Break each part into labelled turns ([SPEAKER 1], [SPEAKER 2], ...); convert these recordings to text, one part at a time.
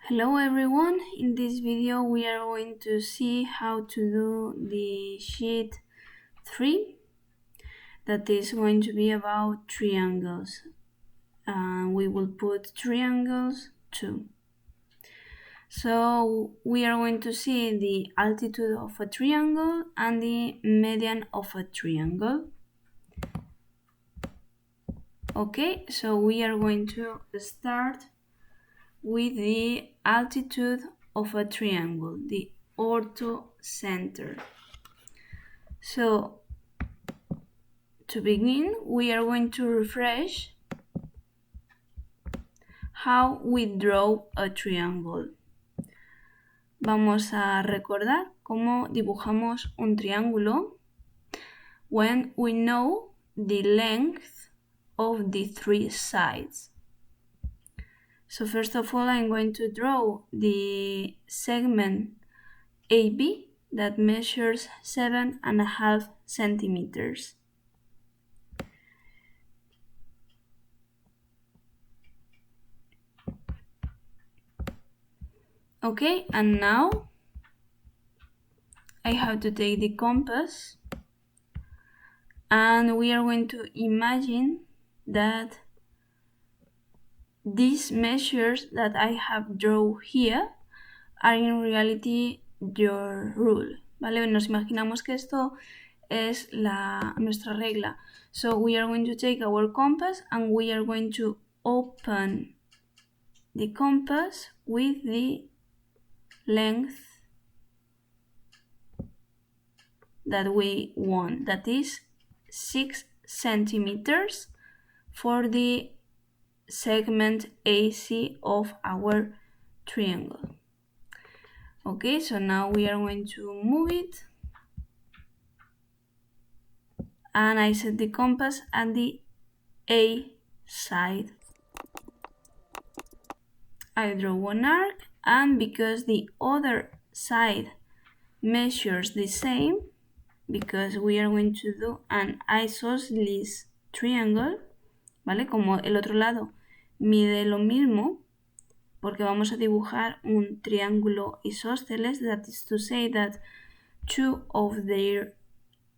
[SPEAKER 1] Hello everyone, in this video we are going to see how to do the sheet 3 that is going to be about triangles, and we will put triangles 2. So we are going to see the altitude of a triangle and the median of a triangle. Okay, so we are going to start with the altitude of a triangle, the orthocenter. So to begin, we are going to refresh how we draw a triangle. Vamos a recordar cómo dibujamos un triángulo when we know the length of the three sides. So first of all, I'm going to draw the segment AB that measures 7.5 centimeters. Okay, and now I have to take the compass and we are going to imagine that these measures that I have drawn here are in reality your rule, ¿vale? Nos imaginamos que esto es nuestra regla. So we are going to take our compass and we are going to open the compass with the length that we want, that is 6 centimeters for the segment AC of our triangle. Okay, so now we are going to move it and I set the compass at the A side. I draw one arc, and because the other side measures the same, because we are going to do an isosceles triangle, ¿vale? Como el otro lado mide lo mismo, porque vamos a dibujar un triángulo isósceles, that is to say that two of their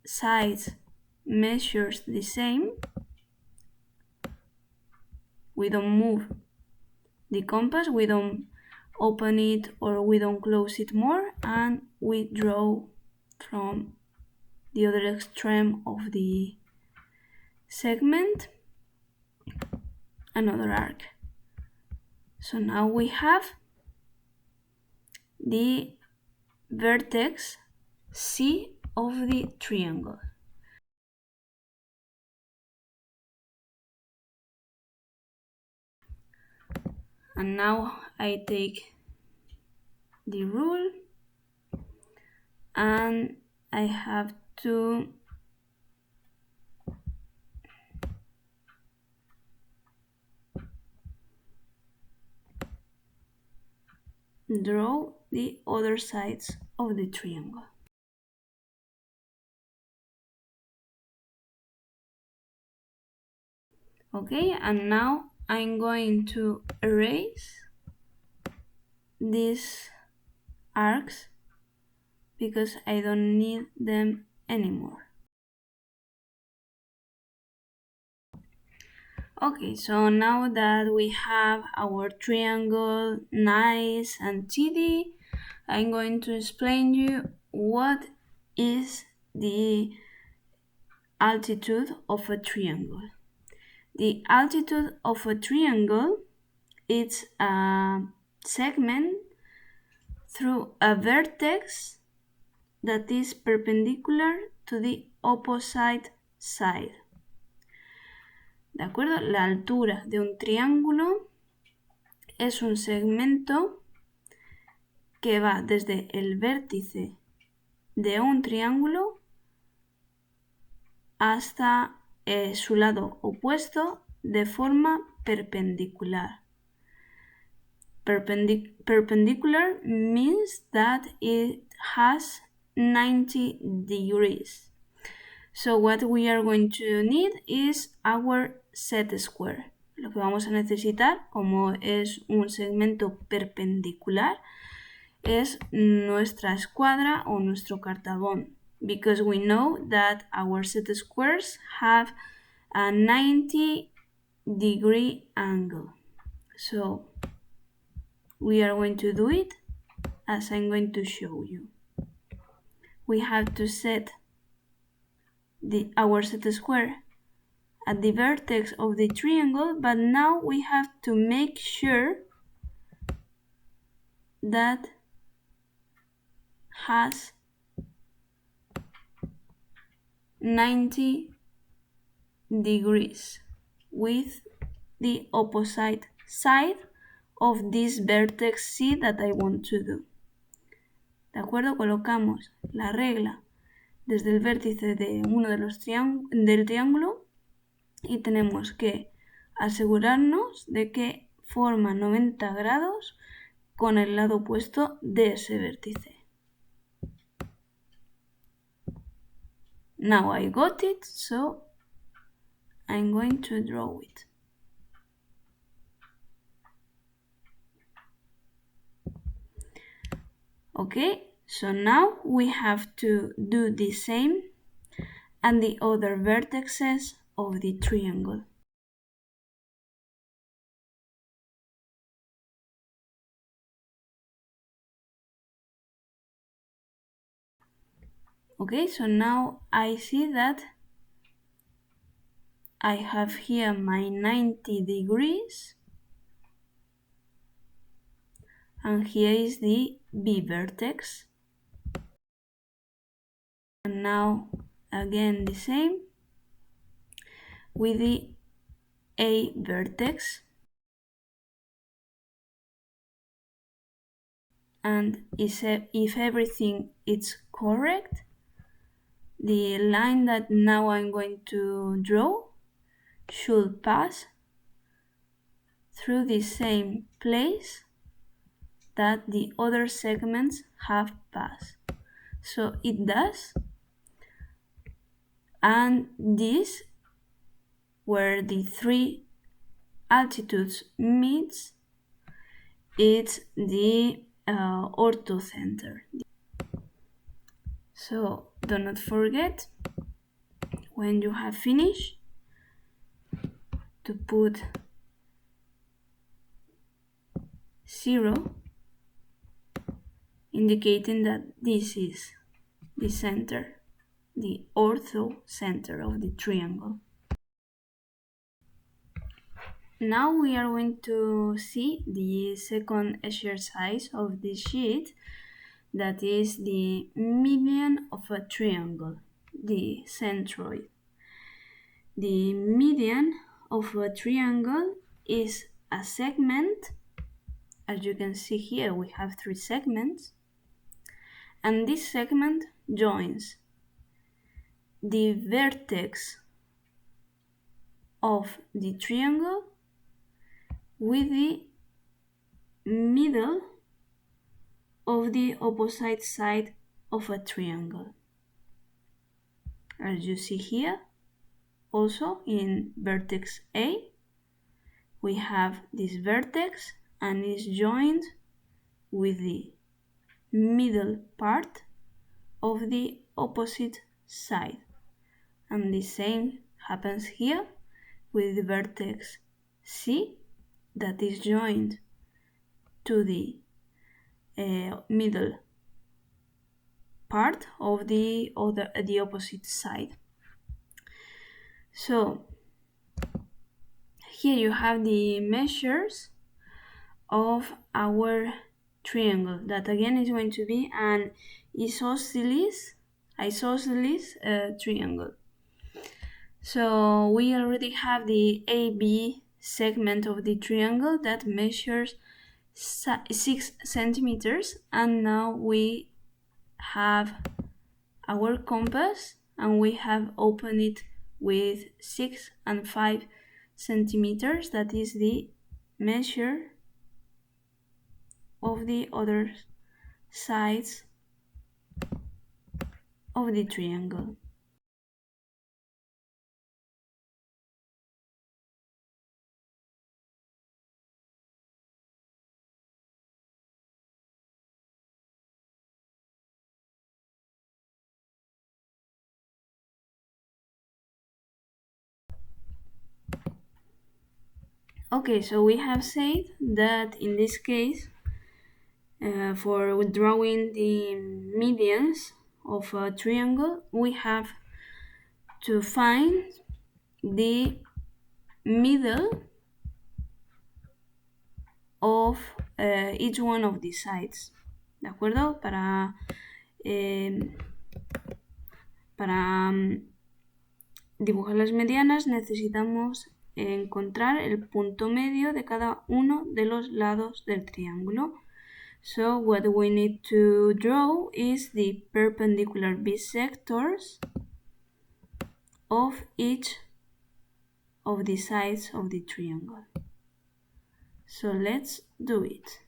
[SPEAKER 1] sides measures the same. We don't move the compass, we don't open it or we don't close it more, and we draw from the other extreme of the segment another arc. So now we have the vertex C of the triangle. And now I take the rule and I have to draw the other sides of the triangle. Okay, and now I'm going to erase these arcs because I don't need them anymore. Okay, so now that we have our triangle nice and tidy, I'm going to explain you what is the altitude of a triangle. The altitude of a triangle is a segment through a vertex that is perpendicular to the opposite side. ¿De acuerdo? La altura de un triángulo es un segmento que va desde el vértice de un triángulo hasta su lado opuesto de forma perpendicular. Perpendicular means that it has 90 degrees. So what we are going to need is our set square. lo que vamos a necesitar, como es un segmento perpendicular, es nuestra escuadra o nuestro cartabón, because we know that our set squares have a 90-degree angle. So we are going to do it as I'm going to show you. We have to set our set square at the vertex of the triangle, but now we have to make sure that has 90 degrees with the opposite side of this vertex C that I want to do. ¿De acuerdo? Colocamos la regla desde el vértice de uno de los del triángulo y tenemos que asegurarnos de que forma 90 grados con el lado opuesto de ese vértice. Now I got it, so I'm going to draw it. Okay, so now we have to do the same and the other vertices of the triangle. Okay, so now I see that I have here my 90 degrees and here is the B vertex. And now again the same with the A vertex. And if everything is correct, the line that now I'm going to draw should pass through the same place that the other segments have passed. So it does, and this, where the three altitudes meets, it's the orthocenter. So do not forget, when you have finished, to put 0, indicating that this is the center, the orthocenter of the triangle. Now we are going to see the second exercise of this sheet, that is the median of a triangle, the centroid. The median of a triangle is a segment. As you can see here, we have 3 segments, and this segment joins the vertex of the triangle with the middle of the opposite side of a triangle. As you see here, also in vertex A, we have this vertex and is joined with the middle part of the opposite side. And the same happens here with the vertex C that is joined to the middle part of the opposite side. So here you have the measures of our triangle, that again is going to be an isosceles triangle. So we already have the AB segment of the triangle that measures 6 centimeters, and now we have our compass and we have opened it with 6 and 5 centimeters. That is the measure of the other sides of the triangle. Okay, so we have said that in this case, for drawing the medians of a triangle, we have to find the middle of each one of the sides. ¿De acuerdo? Para dibujar las medianas necesitamos encontrar el punto medio de cada uno de los lados del triángulo. So what we need to draw is the perpendicular bisectors of each of the sides of the triangle. So let's do it.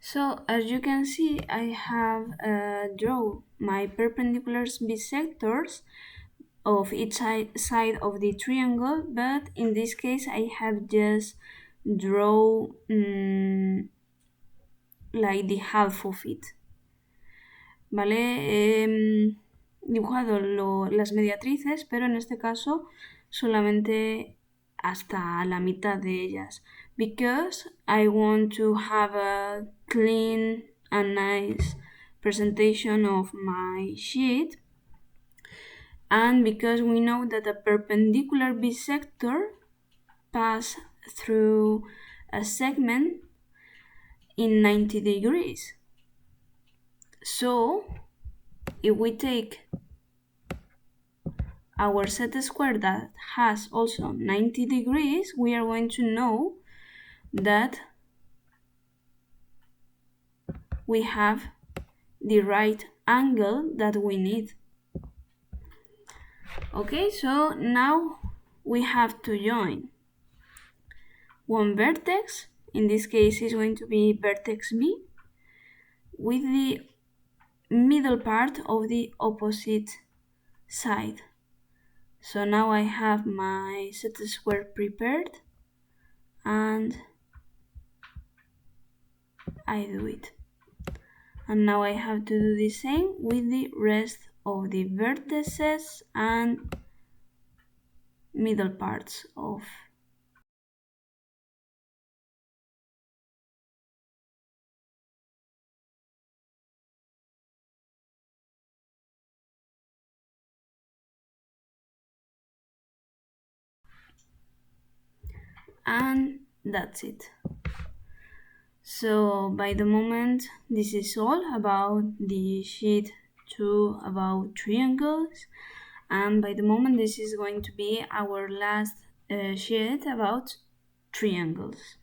[SPEAKER 1] So as you can see, I have drawn my perpendicular bisectors of each side of the triangle, but in this case I have just draw like the half of it. ¿Vale? He dibujado las mediatrices, pero en este caso solamente hasta la mitad de ellas. Because I want to have a clean and nice presentation of my sheet. And because we know that a perpendicular bisector pass through a segment in 90 degrees. So, if we take our set square that has also 90 degrees, we are going to know that we have the right angle that we need. Okay, so now we have to join one vertex, in this case is going to be vertex B, with the middle part of the opposite side. So now I have my set square prepared and I do it. And now I have to do the same with the rest of the vertices and middle parts of. And that's it. So by the moment, this is all about the sheet 2 about triangles, and by the moment this is going to be our last sheet about triangles.